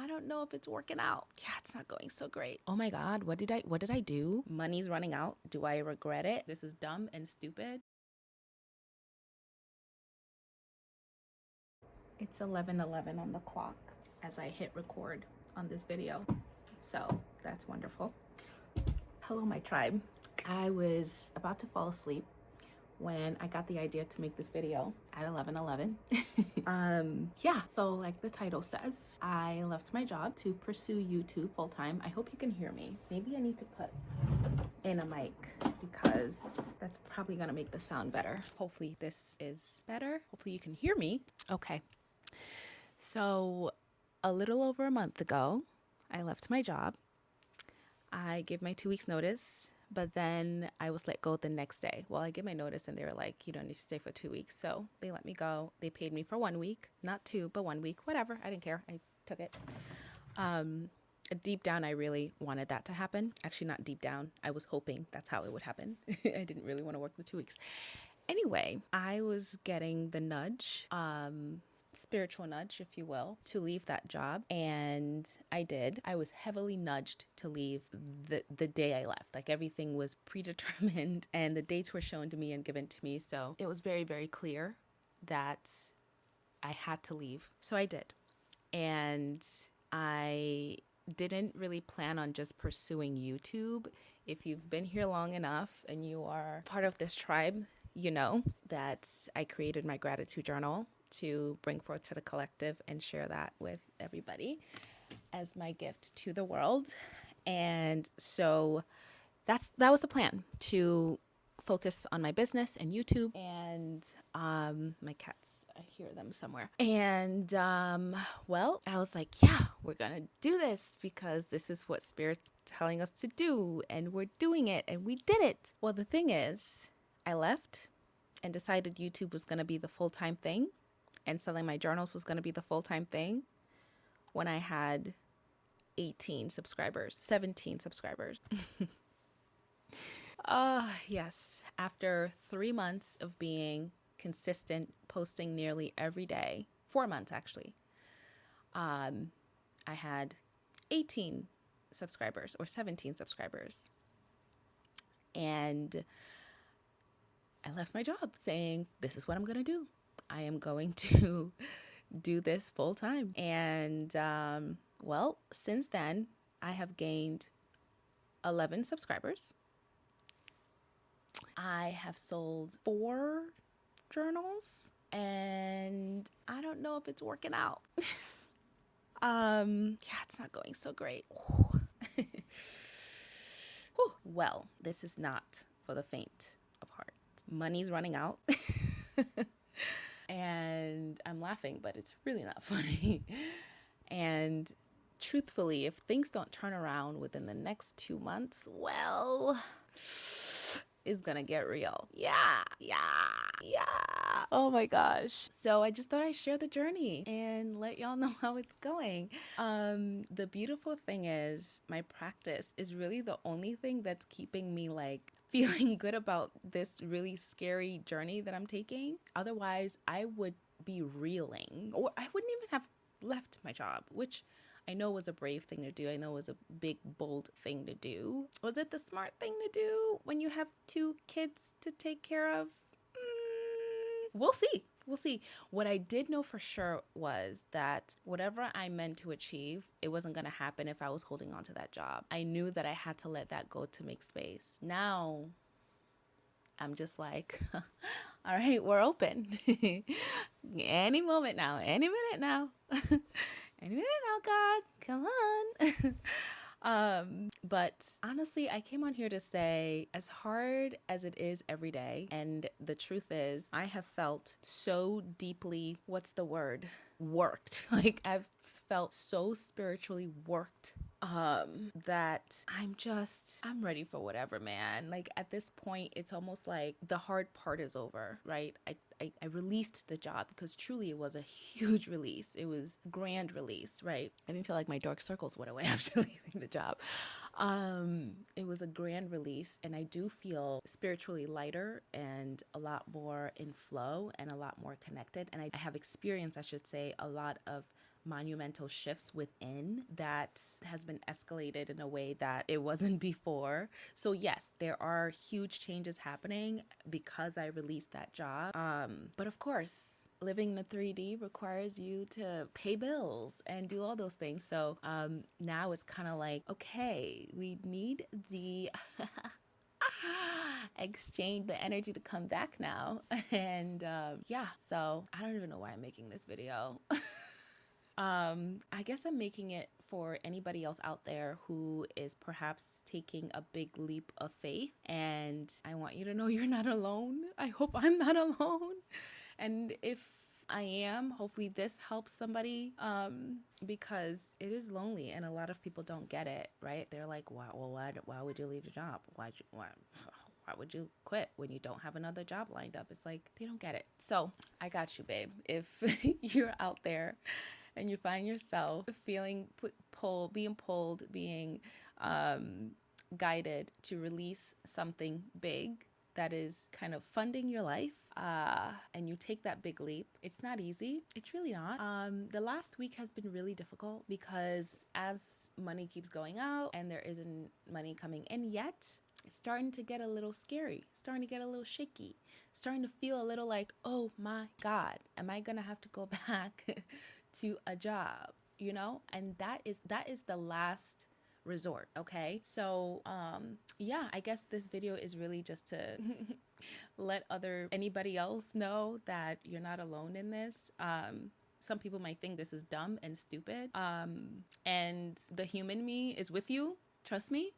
don't know if it's working out. Yeah, it's not going so great. Oh my God, what did I do? Money's running out. Do I regret it? This is dumb and stupid. It's 11:11 on the clock as I hit record on this video. So that's wonderful. Hello, my tribe. I was about to fall asleep when I got the idea to make this video at 11:11. Yeah, so like the title says, I left my job to pursue YouTube full time. I hope you can hear me. Maybe I need to put in a mic because that's probably gonna make the sound better. Hopefully this is better. Hopefully you can hear me. Okay. So a little over a month ago, I left my job. I gave my 2 weeks notice, but then I was let go the next day. Well, I gave my notice and they were like, you don't need to stay for 2 weeks. So they let me go. They paid me for 1 week, not 2, but 1 week, whatever. I didn't care. I took it. Deep down, I really wanted that to happen. Actually, not deep down. I was hoping that's how it would happen. I didn't really want to work the 2 weeks. Anyway, I was getting the nudge, spiritual nudge, if you will, to leave that job. And I did. I was heavily nudged to leave the day I left. Like everything was predetermined and the dates were shown to me and given to me. So it was very, very clear that I had to leave. So I did. And I didn't really plan on just pursuing YouTube. If you've been here long enough and you are part of this tribe, you know that I created my gratitude journal to bring forth to the collective and share that with everybody as my gift to the world. And so that was the plan, to focus on my business and YouTube and my cats. I hear them somewhere. And well, I was like, yeah, we're gonna do this because this is what Spirit's telling us to do, and we're doing it, and we did it. Well, the thing is, I left and decided YouTube was gonna be the full-time thing, and selling my journals was gonna be the full-time thing when I had 17 subscribers. Yes. After 3 months of being consistent, posting nearly every day, 4 months actually, I had 18 subscribers or 17 subscribers. And I left my job saying, this is what I'm going to do. I am going to do this full time. And well, since then, I have gained 11 subscribers. I have sold 4 journals, and I don't know if it's working out. Yeah, it's not going so great. Well, this is not for the faint of heart. Money's running out. And I'm laughing, but it's really not funny. And truthfully, if things don't turn around within the next 2 months, well, it's gonna get real. Yeah. Oh my gosh. So I just thought I'd share the journey and let y'all know how it's going. The beautiful thing is my practice is really the only thing that's keeping me like feeling good about this really scary journey that I'm taking. Otherwise, I would be reeling, or I wouldn't even have left my job, which I know was a brave thing to do. I know it was a big, bold thing to do. Was it the smart thing to do when you have 2 kids to take care of? We'll see. What I did know for sure was that whatever I meant to achieve, it wasn't going to happen if I was holding on to that job. I knew that I had to let that go to make space. Now, I'm just like, all right, we're open. Any moment now, any minute now. Any minute now, God, come on. But honestly, I came on here to say, as hard as it is every day, and the truth is, I have felt so deeply, worked. Like I've felt so spiritually worked that I'm ready for whatever, man. Like at this point, it's almost like the hard part is over, right? I released the job because truly it was a huge release. It was grand release, right? I didn't feel like my dark circles went away after leaving the job. It was a grand release, and I do feel spiritually lighter and a lot more in flow and a lot more connected. And I have experienced, I should say, a lot of monumental shifts within that has been escalated in a way that it wasn't before. So yes, there are huge changes happening because I released that job. But of course, living the 3D requires you to pay bills and do all those things. So now it's kind of like, okay, we need the exchange the energy to come back now. And yeah, so I don't even know why I'm making this video. I guess I'm making it for anybody else out there who is perhaps taking a big leap of faith. And I want you to know you're not alone. I hope I'm not alone. And if I am, hopefully this helps somebody, because it is lonely and a lot of people don't get it, right? They're like, why would you leave your job? Why would you quit when you don't have another job lined up? It's like, they don't get it. So I got you, babe. If you're out there and you find yourself feeling being pulled, being guided to release something big that is kind of funding your life, and you take that big leap, it's not easy. It's really not. The last week has been really difficult because as money keeps going out and there isn't money coming in yet, it's starting to get a little scary, starting to get a little shaky, starting to feel a little like, oh my God, am I gonna have to go back to a job, you know? And that is the last resort. Okay, so yeah, I guess this video is really just to let anybody else know that you're not alone in this. Some people might think this is dumb and stupid, and the human me is with you, trust me.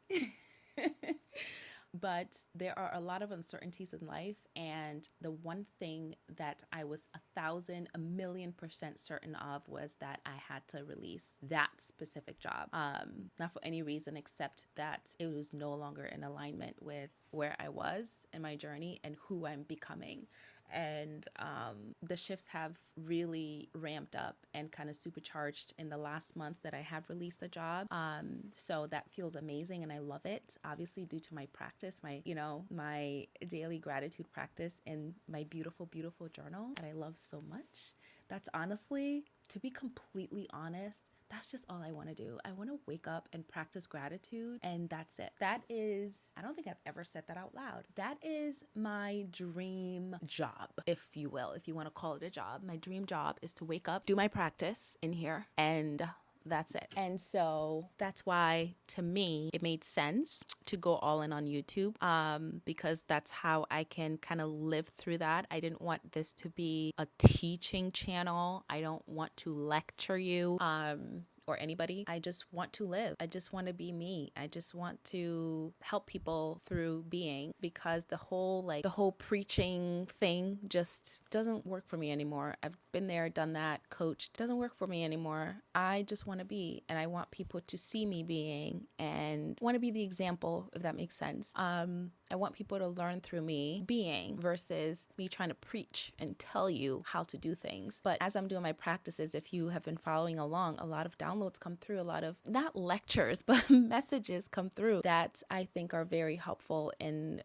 But there are a lot of uncertainties in life, and the one thing that I was 1,000,000,000% certain of was that I had to release that specific job. Not for any reason except that it was no longer in alignment with where I was in my journey and who I'm becoming. And the shifts have really ramped up and kind of supercharged in the last month that I have released a job. So that feels amazing and I love it. Obviously, due to my practice, my daily gratitude practice in my beautiful, beautiful journal that I love so much. That's honestly, to be completely honest, that's just all I want to do. I want to wake up and practice gratitude, and that's it. That is, I don't think I've ever said that out loud. That is my dream job, if you will, if you want to call it a job. My dream job is to wake up, do my practice in here, and that's it. And so that's why, to me, it made sense to go all in on YouTube, because that's how I can kind of live through that. I didn't want this to be a teaching channel. I don't want to lecture you. Or anybody. I just want to live. I just want to be me. I just want to help people through being, because the whole preaching thing just doesn't work for me anymore. I've been there, done that, coached. Doesn't work for me anymore. I just want to be, and I want people to see me being and want to be the example, if that makes sense. I want people to learn through me being versus me trying to preach and tell you how to do things. But as I'm doing my practices, if you have been following along, a lot of downloads come through, a lot of, not lectures, but messages come through that I think are very helpful in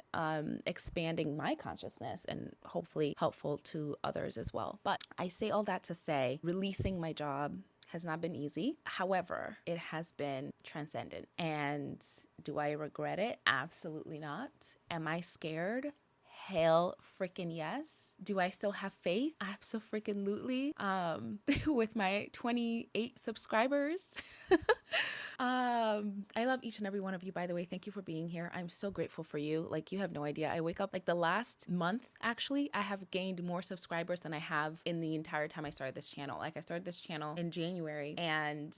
expanding my consciousness and hopefully helpful to others as well. But I say all that to say, releasing my job has not been easy. However, it has been transcendent. And do I regret it? Absolutely not. Am I scared? Hell freaking yes. Do I still have faith? Absolutely. With my 28 subscribers. I love each and every one of you, by the way. Thank you for being here. I'm so grateful for you. Like, you have no idea. I wake up, like, the last month, actually, I have gained more subscribers than I have in the entire time I started this channel. Like, I started this channel in January, and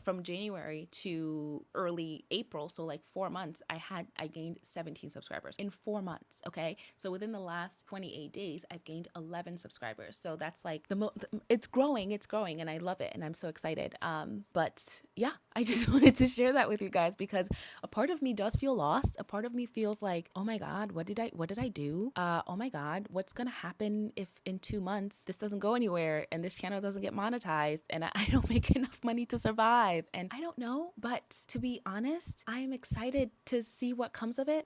from January to early April, so like 4 months, I gained 17 subscribers in 4 months. Okay. So within the last 28 days, I've gained 11 subscribers. So that's like it's growing, and I love it. And I'm so excited. But yeah, I just wanted to share that with you guys because a part of me does feel lost. A part of me feels like, oh my God, what did I do? Oh my God, what's going to happen if in 2 months this doesn't go anywhere and this channel doesn't get monetized and I don't make enough money to survive? And I don't know, but to be honest, I am excited to see what comes of it.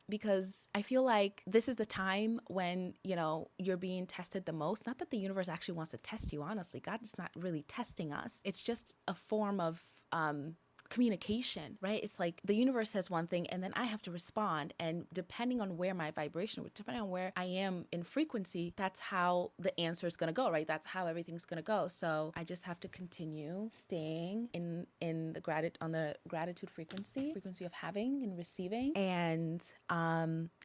Because I feel like this is the time when, you know, you're being tested the most. Not that the universe actually wants to test you, honestly. God is not really testing us. It's just a form of communication, right? It's like the universe says one thing and then I have to respond. And depending on where my vibration, depending on where I am in frequency, that's how the answer is going to go, right? That's how everything's going to go. So I just have to continue staying in the gratitude frequency of having and receiving, and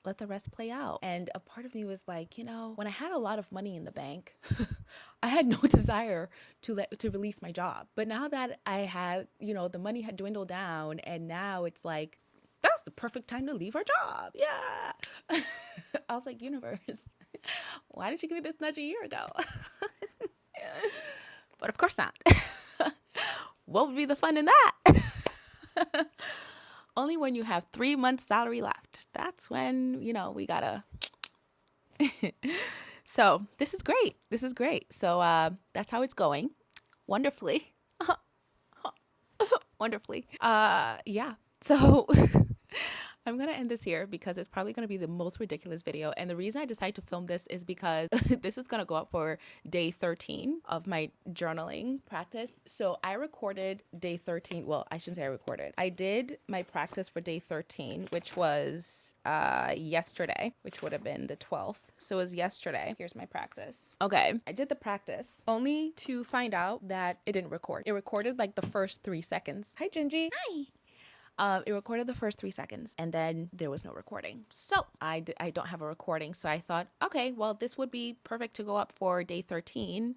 let the rest play out. And a part of me was like, you know, when I had a lot of money in the bank, I had no desire to release my job. But now that I had, you know, the money had dwindled down, and now it's like, that's the perfect time to leave our job. Yeah. I was like, universe, why didn't you give me this nudge a year ago? But of course not. What would be the fun in that? Only when you have 3 months salary left. That's when, you know, we gotta. So this is great. This is great. So that's how it's going. Wonderfully. Wonderfully. Yeah. So I'm going to end this here because it's probably going to be the most ridiculous video. And the reason I decided to film this is because this is going to go up for day 13 of my journaling practice. So I recorded day 13. Well, I shouldn't say I recorded. I did my practice for day 13, which was yesterday, which would have been the 12th. So it was yesterday. Here's my practice. Okay. I did the practice only to find out that it didn't record. It recorded like the first 3 seconds. Hi, Gingy. Hi. It recorded the first 3 seconds and then there was no recording. So I don't have a recording. So I thought, okay, well, this would be perfect to go up for day 13.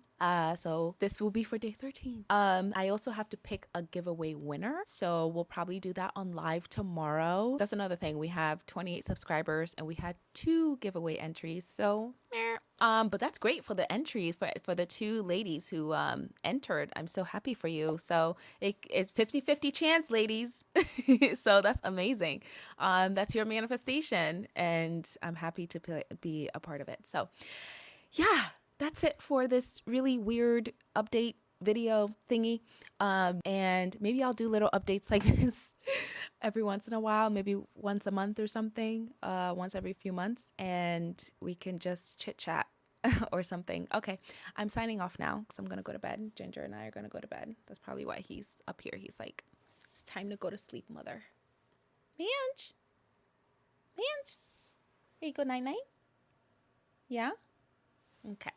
So this will be for day 13. I also have to pick a giveaway winner. So we'll probably do that on live tomorrow. That's another thing. We have 28 subscribers and we had 2 giveaway entries. So but that's great for the entries for the 2 ladies who entered. I'm so happy for you. So it's 50-50 chance, ladies. So that's amazing. That's your manifestation and I'm happy to be a part of it. So yeah, that's it for this really weird update video thingy. And maybe I'll do little updates like this every once in a while, maybe once a month or something, once every few months, and we can just chit chat or something. Okay, I'm signing off now because I'm gonna go to bed. Ginger and I are gonna go to bed. That's probably why he's up here. He's like, it's time to go to sleep, mother. Manch, hey, good night night. Yeah. Okay.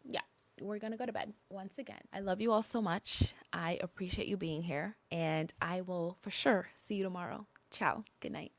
Yeah. We're going to go to bed. Once again, I love you all so much. I appreciate you being here, and I will for sure see you tomorrow. Ciao. Good night.